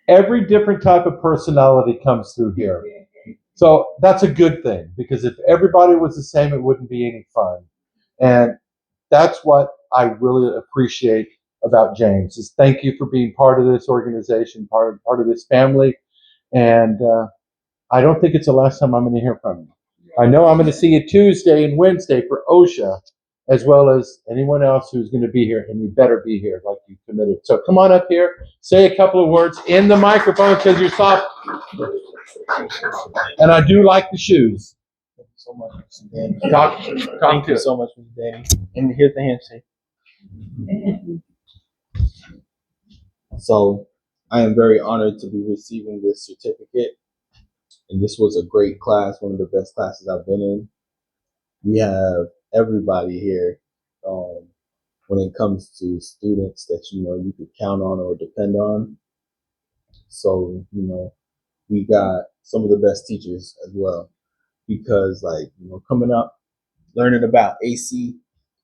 Every different type of personality comes through here. So that's a good thing, because if everybody was the same, it wouldn't be any fun. And that's what I really appreciate about James, is thank you for being part of this organization, part of this family. And I don't think it's the last time I'm going to hear from you. I know I'm going to see you Tuesday and Wednesday for OSHA, as well as anyone else who's going to be here, and you better be here like you committed. So come on up here, say a couple of words in the microphone because you're soft. And I do like the shoes. Thank you so much, Mr. Danny. Thank you so much, Mr. Danny. And here's the handshake. So I am very honored to be receiving this certificate. And this was a great class, one of the best classes I've been in. We have everybody here when it comes to students that you could count on or depend on. So, we got some of the best teachers as well, because coming up, learning about AC,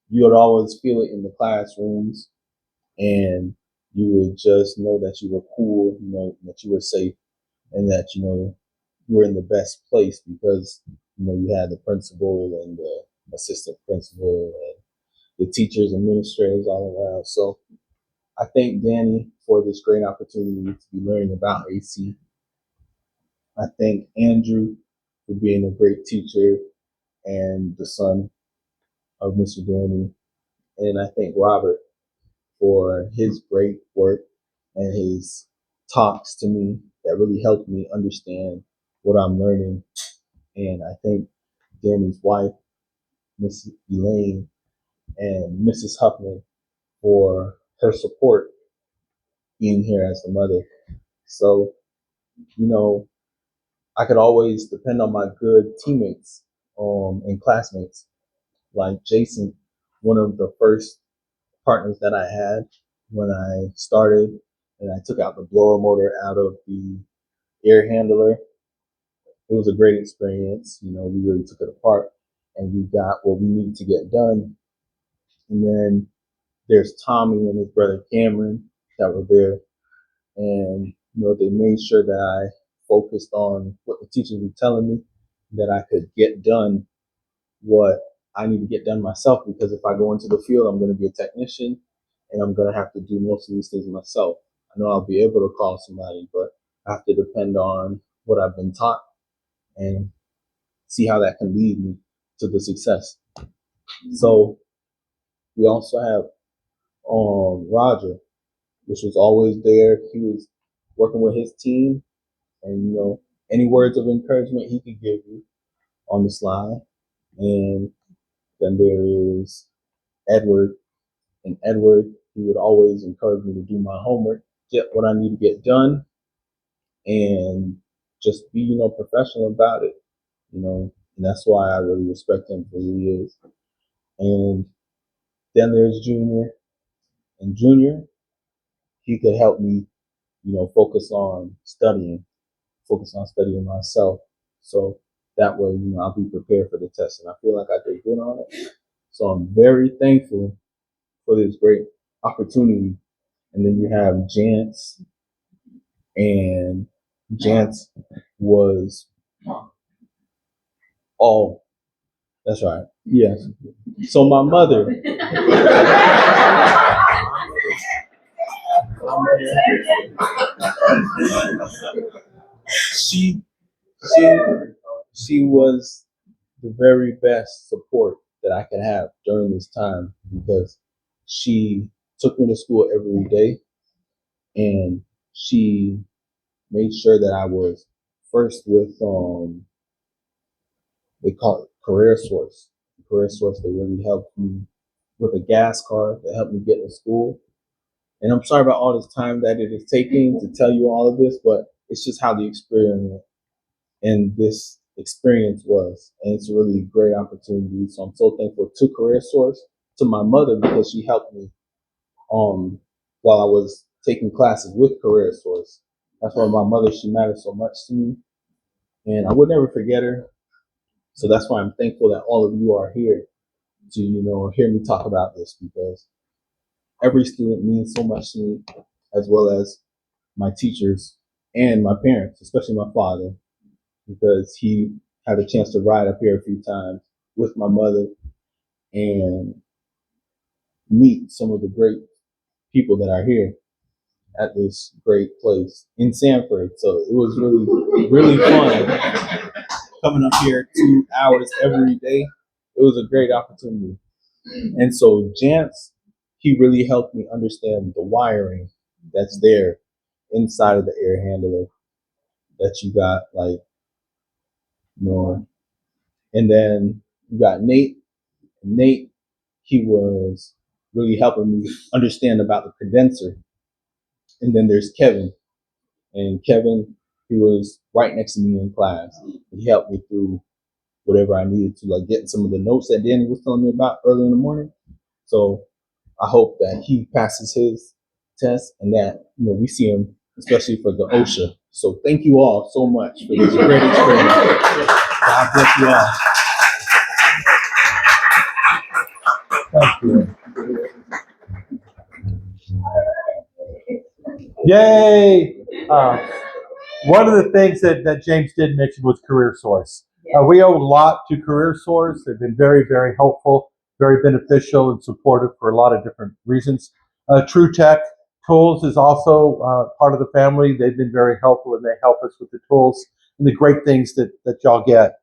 you would always feel it in the classrooms, and you would just know that you were cool, that you were safe, and that, you were in the best place because, you had the principal and the assistant principal and the teachers, administrators all around. So I thank Danny for this great opportunity to be learning about AC. I thank Andrew for being a great teacher and the son of Mr. Danny. And I thank Robert for his great work and his talks to me that really helped me understand what I'm learning. And I thank Danny's wife, Miss Elaine, and Mrs. Huffman for her support being here as the mother. So, I could always depend on my good teammates and classmates. Like Jason, one of the first partners that I had when I started, and I took out the blower motor out of the air handler. It was a great experience. We really took it apart and we got what we needed to get done. And then there's Tommy and his brother Cameron that were there. And, they made sure that I focused on what the teachers were telling me, that I could get done what I need to get done myself, because if I go into the field, I'm going to be a technician and I'm going to have to do most of these things myself. I know I'll be able to call somebody, but I have to depend on what I've been taught and see how that can lead me to the success. So we also have Roger, which was always there. He was working with his team, and any words of encouragement he could give you on the slide. And then there is Edward, and Edward, he would always encourage me to do my homework, get what I need to get done, and just be professional about it. And that's why I really respect him for who he is. And then there's Junior, and Junior, he could help me focus on studying myself, so that way I'll be prepared for the test. And I feel like I did good on it, so I'm very thankful for this great opportunity. And then you have Jance, and Jance was that's right, yes. So my mother she was the very best support that I could have during this time, because she took me to school every day, and she made sure that I was first with they call it CareerSource. CareerSource, they really helped me with a gas card that helped me get to school. And I'm sorry about all this time that it is taking to tell you all of this, but it's just how the experience and this experience was. And it's a really great opportunity. So I'm so thankful to CareerSource, to my mother, because she helped me while I was taking classes with CareerSource. That's why my mother, she mattered so much to me, and I would never forget her. So that's why I'm thankful that all of you are here to, hear me talk about this, because every student means so much to me, as well as my teachers and my parents, especially my father, because he had a chance to ride up here a few times with my mother and meet some of the great people that are here at this great place in Sanford. So it was really, really fun coming up here 2 hours every day. It was a great opportunity. And so Jance, he really helped me understand the wiring that's there inside of the air handler that you got, like, you know. And then you got Nate. Nate, he was really helping me understand about the condenser. And then there's Kevin. And Kevin, he was right next to me in class. He helped me through whatever I needed to, like getting some of the notes that Danny was telling me about early in the morning. So I hope that he passes his test and that, you know, we see him, especially for the OSHA. So thank you all so much for this great experience. God bless you all. Thank you. Yay! One of the things that James did mention was CareerSource. We owe a lot to CareerSource. They've been very, very helpful, very beneficial and supportive for a lot of different reasons. True Tech Tools is also part of the family. They've been very helpful and they help us with the tools and the great things that y'all get.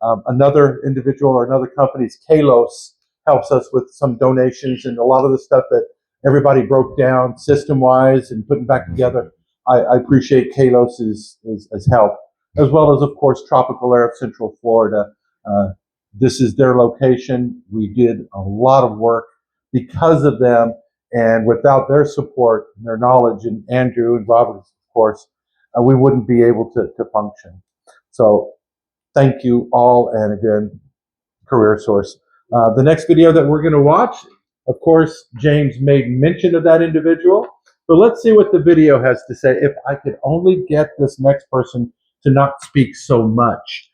Another individual or another company's Kalos helps us with some donations and a lot of the stuff that everybody broke down system-wise and putting back together. I appreciate Kalos's help, as well as, of course, Tropical Air of Central Florida. This is their location. We did a lot of work because of them, and without their support and their knowledge, and Andrew and Robert, of course, we wouldn't be able to function. So thank you all, and again, CareerSource. The next video that we're going to watch, of course, James made mention of that individual. So let's see what the video has to say. If I could only get this next person to not speak so much.